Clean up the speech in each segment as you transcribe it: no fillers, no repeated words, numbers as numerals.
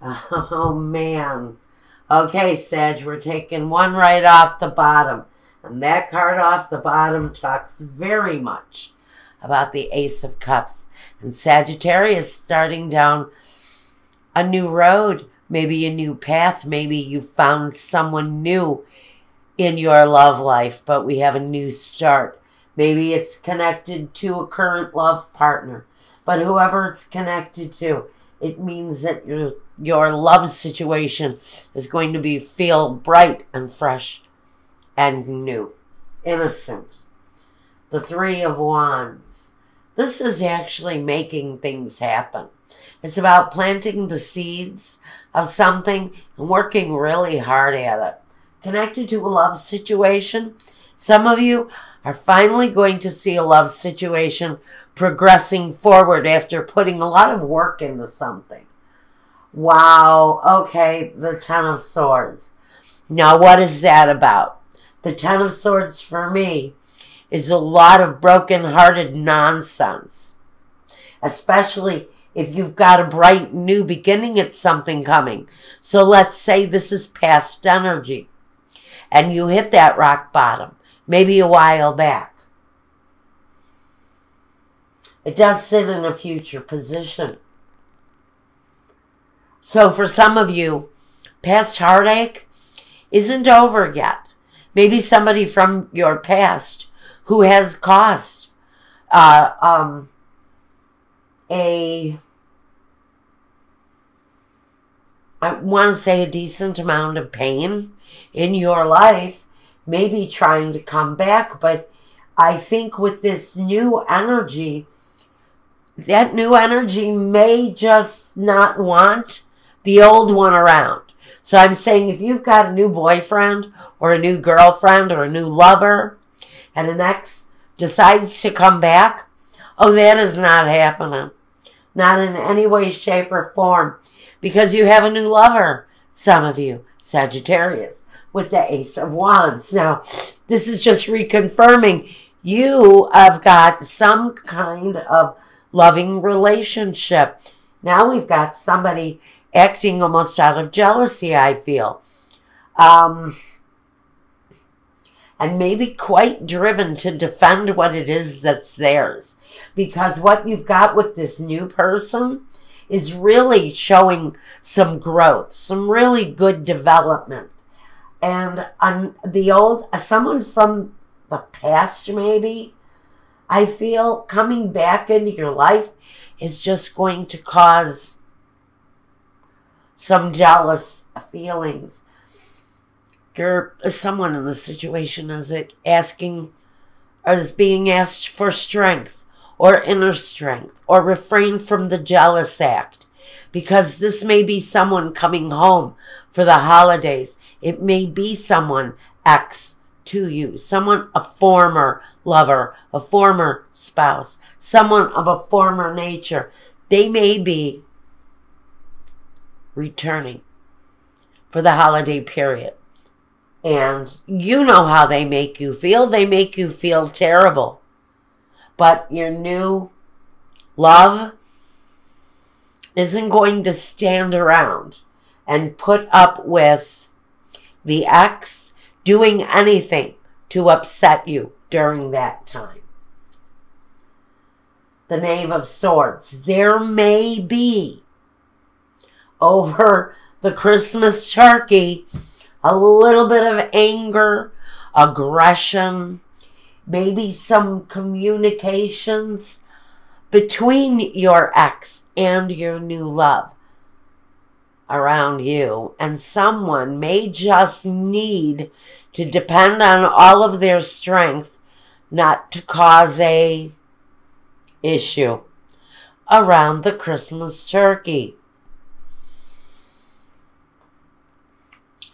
Oh, man. Okay, Sag, we're taking one right off the bottom. And that card off the bottom talks very much about the Ace of Cups. And Sagittarius starting down a new road, maybe a new path. Maybe you found someone new in your love life, but we have a new start. Maybe it's connected to a current love partner. But whoever it's connected to, it means that your love situation is going to feel bright and fresh and new, innocent. The Three of Wands. This is actually making things happen. It's about planting the seeds of something and working really hard at it. Connected to a love situation, some of you are finally going to see a love situation progressing forward after putting a lot of work into something. Wow, okay, the Ten of Swords. Now, what is that about? The Ten of Swords for me is a lot of broken-hearted nonsense, especially if you've got a bright new beginning at something coming. So let's say this is past energy, and you hit that rock bottom, maybe a while back. It does sit in a future position. So for some of you, past heartache isn't over yet. Maybe somebody from your past who has caused I want to say a decent amount of pain in your life, maybe trying to come back. But I think with this new energy, that new energy may just not want the old one around. So I'm saying if you've got a new boyfriend or a new girlfriend or a new lover and an ex decides to come back, oh, that is not happening. Not in any way, shape, or form. Because you have a new lover, some of you, Sagittarius, with the Ace of Wands. Now, this is just reconfirming you have got some kind of loving relationship. Now we've got somebody acting almost out of jealousy, I feel. And maybe quite driven to defend what it is that's theirs. Because what you've got with this new person is really showing some growth, some really good development. And someone from the past maybe, I feel coming back into your life is just going to cause some jealous feelings. Someone in the situation is being asked for strength or inner strength, or refrain from the jealous act, because this may be someone coming home for the holidays. It may be someone ex to you, a former lover, a former spouse, someone of a former nature. They may be returning for the holiday period. And you know how they make you feel. They make you feel terrible. But your new love isn't going to stand around and put up with the ex doing anything to upset you during that time. The Knave of Swords. There may be, over the Christmas turkey, a little bit of anger, aggression, maybe some communications between your ex and your new love around you. And someone may just need to depend on all of their strength not to cause a issue around the Christmas turkey.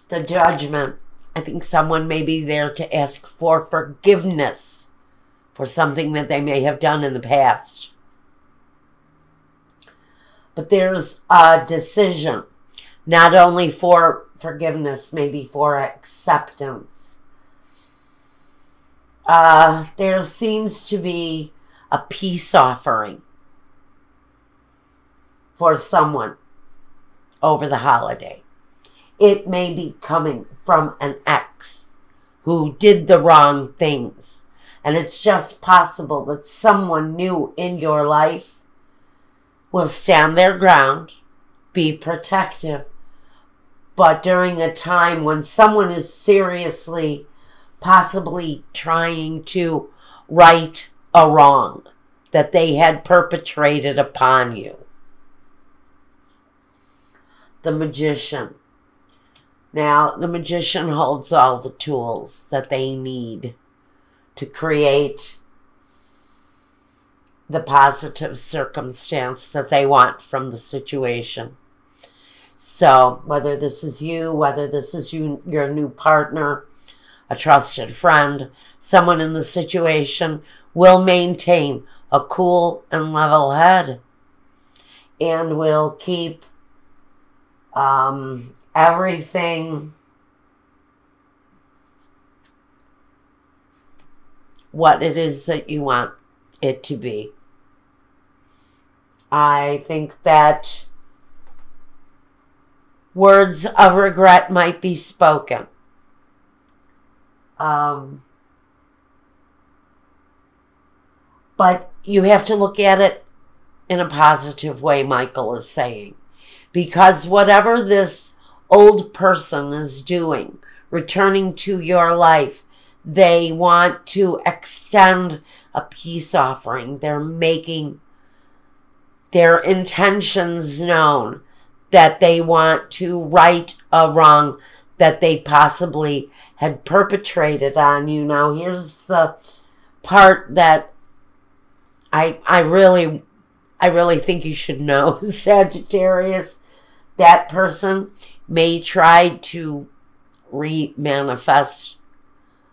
The Judgment. I think someone may be there to ask for forgiveness for something that they may have done in the past. But there's a decision, not only for forgiveness, maybe for acceptance. There seems to be a peace offering for someone over the holiday. It may be coming from an ex who did the wrong things. And it's just possible that someone new in your life will stand their ground, be protective. But during a time when someone is seriously, possibly trying to right a wrong that they had perpetrated upon you. The Magician. Now, the Magician holds all the tools that they need to create the positive circumstance that they want from the situation. So, whether this is you, whether this is your new partner, a trusted friend, someone in the situation will maintain a cool and level head and will keep everything what it is that you want it to be. I think that words of regret might be spoken. But you have to look at it in a positive way, Michael is saying. Because whatever this old person is doing, returning to your life, they want to extend a peace offering. They're making their intentions known that they want to right a wrong that they possibly had perpetrated on you. Now, here's the part that I really think you should know, Sagittarius. That person may try to re-manifest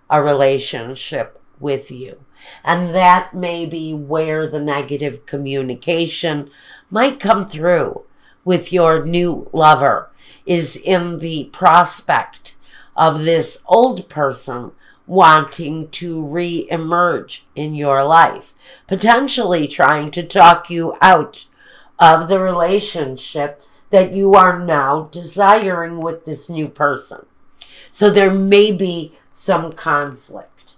a relationship with you. And that may be where the negative communication might come through with your new lover, is in the prospect of this old person wanting to re-emerge in your life, potentially trying to talk you out of the relationship that you are now desiring with this new person. So there may be some conflict.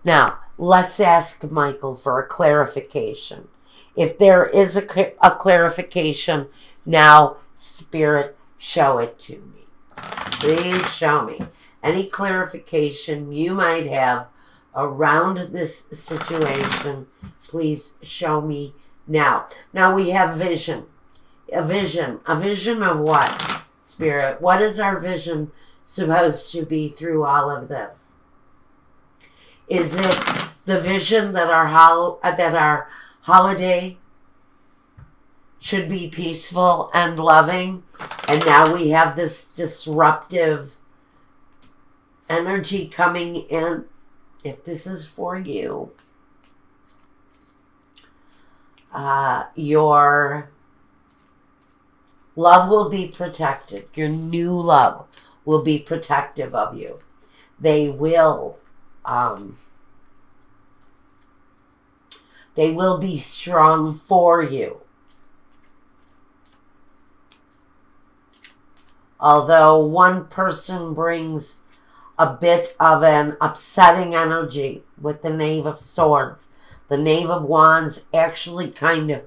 Now, let's ask Michael for a clarification. If there is a clarification, now, Spirit, show it to me. Please show me any clarification you might have around this situation. Please show me now. Now we have vision. A vision of what, Spirit? What is our vision supposed to be through all of this? Is it the vision that our holiday should be peaceful and loving, and now we have this disruptive energy coming in? If this is for you, your love will be protected. Your new love will be protective of you. They will be strong for you. Although one person brings a bit of an upsetting energy with the Knave of Swords, the Knave of Wands actually kind of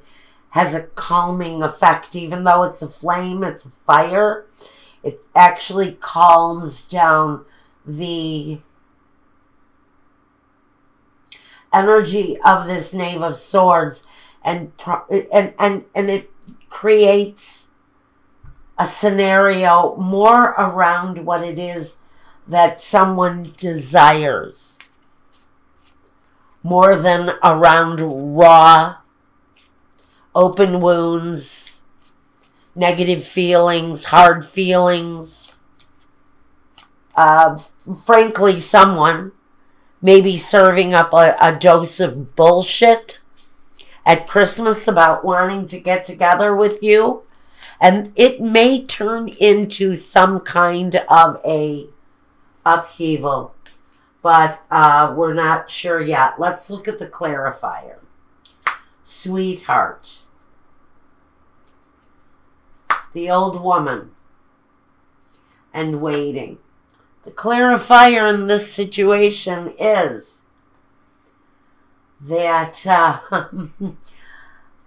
has a calming effect. Even though it's a flame, it's a fire, it actually calms down the energy of this Knave of Swords, and it creates a scenario more around what it is that someone desires, more than around raw, open wounds, negative feelings, hard feelings. Frankly, someone may be serving up a dose of bullshit at Christmas about wanting to get together with you. And it may turn into some kind of a upheaval. But we're not sure yet. Let's look at the clarifier. Sweetheart. the old woman, and waiting. The clarifier in this situation is that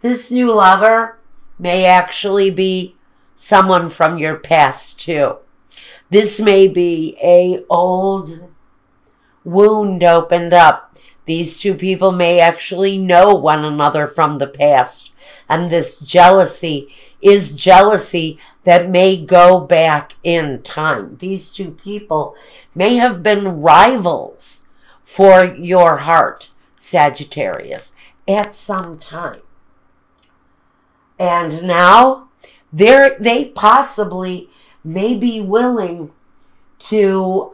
this new lover may actually be someone from your past too. This may be a old wound opened up. These two people may actually know one another from the past. And this jealousy is jealousy that may go back in time. These two people may have been rivals for your heart, Sagittarius, at some time. And now they possibly may be willing to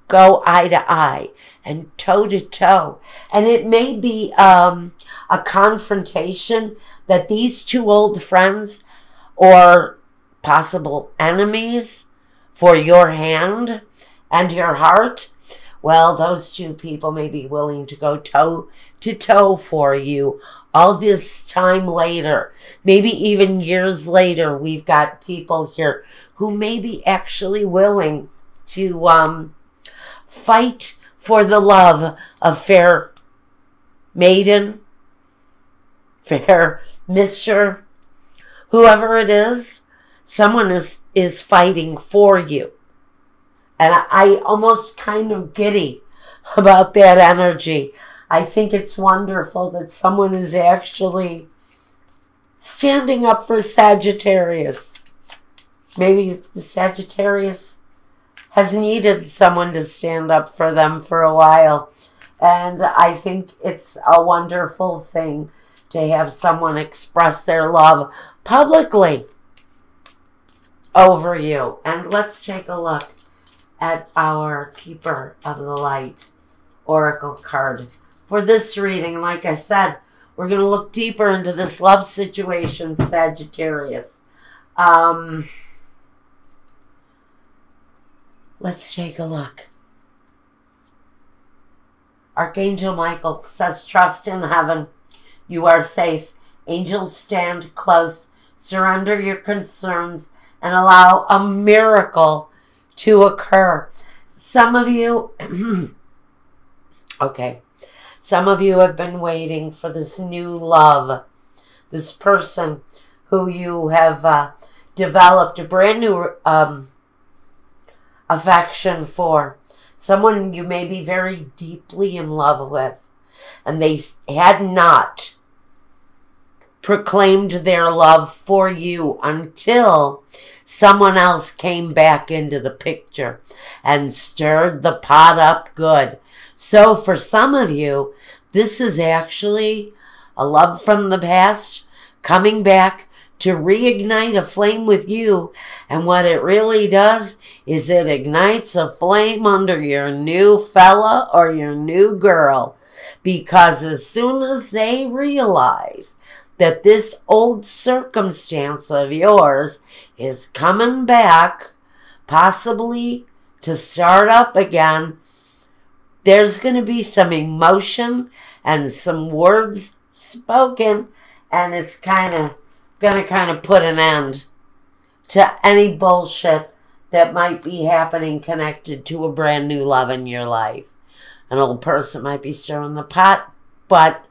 go eye to eye and toe to toe. And it may be a confrontation that these two old friends or possible enemies for your hand and your heart, well, those two people may be willing to go toe to toe for you all this time later. Maybe even years later, we've got people here who may be actually willing to fight for the love of fair maiden, fair mister, whoever it is. Someone is fighting for you. And I almost kind of giddy about that energy. I think it's wonderful that someone is actually standing up for Sagittarius. Maybe the Sagittarius has needed someone to stand up for them for a while. And I think it's a wonderful thing to have someone express their love publicly over you. And let's take a look at our Keeper of the Light Oracle card for this reading. Like I said, we're going to look deeper into this love situation, Sagittarius. Let's take a look. Archangel Michael says, trust in heaven. You are safe. Angels stand close. Surrender your concerns and allow a miracle to occur. Some of you, okay, some of you have been waiting for this new love, this person who you have developed a brand new affection for, someone you may be very deeply in love with, and they had not proclaimed their love for you until someone else came back into the picture and stirred the pot up good. So for some of you, this is actually a love from the past coming back to reignite a flame with you. And what it really does is it ignites a flame under your new fella or your new girl. Because as soon as they realize that this old circumstance of yours is coming back, possibly to start up again, there's going to be some emotion and some words spoken, and it's going to put an end to any bullshit that might be happening connected to a brand new love in your life. An old person might be stirring the pot, but